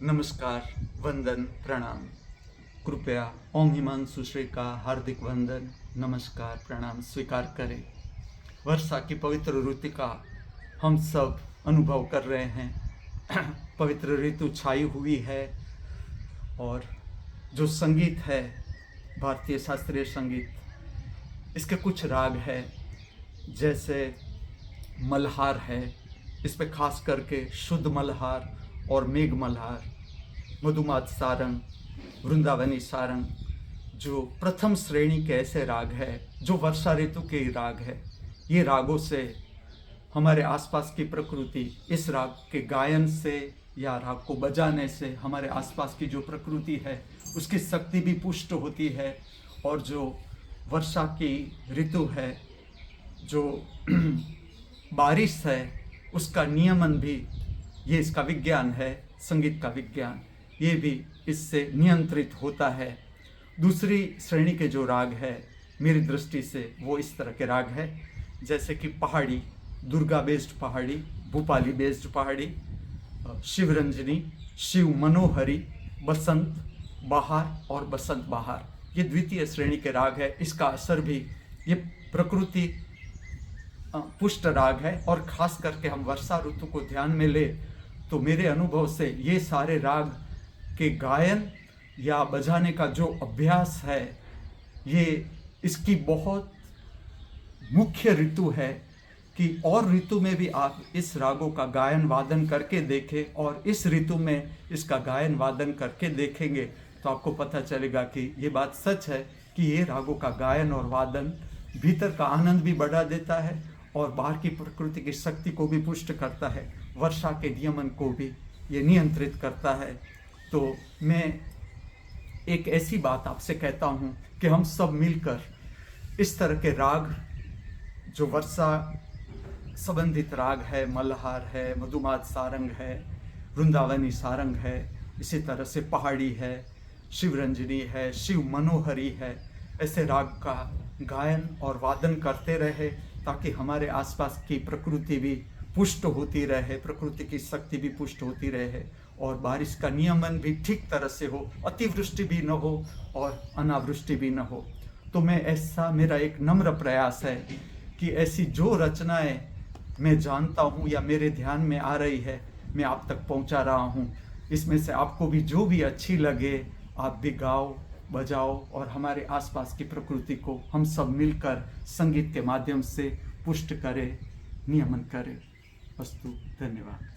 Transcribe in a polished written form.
नमस्कार, वंदन, प्रणाम। कृपया ओम हिमांशु श्री का हार्दिक वंदन, नमस्कार, प्रणाम स्वीकार करें। वर्षा की पवित्र ऋतु का हम सब अनुभव कर रहे हैं। पवित्र ऋतु छाई हुई है और जो संगीत है, भारतीय शास्त्रीय संगीत, इसके कुछ राग है, जैसे मल्हार है। इस पे खास करके शुद्ध मल्हार और मेघ मल्हार, मधुमात सारंग, वृंदावनी सारंग, जो प्रथम श्रेणी के ऐसे राग है जो वर्षा ऋतु के ही राग है। ये रागों से हमारे आसपास की प्रकृति, इस राग के गायन से या राग को बजाने से हमारे आसपास की जो प्रकृति है उसकी शक्ति भी पुष्ट होती है। और जो वर्षा की ऋतु है, जो बारिश है, उसका नियमन भी, ये इसका विज्ञान है, संगीत का विज्ञान, ये भी इससे नियंत्रित होता है। दूसरी श्रेणी के जो राग है मेरी दृष्टि से वो इस तरह के राग है, जैसे कि पहाड़ी, दुर्गा बेस्ड पहाड़ी, भूपाली बेस्ड पहाड़ी, शिवरंजनी, शिव मनोहरी, बसंत बहार और बसंत बहार, ये द्वितीय श्रेणी के राग है। इसका असर भी, ये प्रकृति पुष्ट राग है। और खास करके हम वर्षा ऋतु को ध्यान में ले तो मेरे अनुभव से ये सारे राग के गायन या बजाने का जो अभ्यास है, ये इसकी बहुत मुख्य ऋतु है कि और ऋतु में भी आप इस रागों का गायन वादन करके देखें, और इस ऋतु में इसका गायन वादन करके देखेंगे तो आपको पता चलेगा कि ये बात सच है कि ये रागों का गायन और वादन भीतर का आनंद भी बढ़ा देता है और बाहर की प्रकृति की शक्ति को भी पुष्ट करता है, वर्षा के नियमन को भी ये नियंत्रित करता है। तो मैं एक ऐसी बात आपसे कहता हूँ कि हम सब मिलकर इस तरह के राग, जो वर्षा संबंधित राग है, मल्हार है, मधुमात सारंग है, वृंदावनी सारंग है, इसी तरह से पहाड़ी है, शिवरंजनी है, शिव मनोहरी है, ऐसे राग का गायन और वादन करते रहे ताकि हमारे आसपास की प्रकृति भी पुष्ट होती रहे, प्रकृति की शक्ति भी पुष्ट होती रहे और बारिश का नियमन भी ठीक तरह से हो, अतिवृष्टि भी न हो और अनावृष्टि भी न हो। तो मैं ऐसा, मेरा एक नम्र प्रयास है कि ऐसी जो रचनाएं मैं जानता हूँ या मेरे ध्यान में आ रही है, मैं आप तक पहुँचा रहा हूँ। इसमें से आपको भी जो भी अच्छी लगे आप भी गाओ, बजाओ और हमारे आसपास की प्रकृति को हम सब मिलकर संगीत के माध्यम से पुष्ट करें, नियमन करें। अस्तु, धन्यवाद।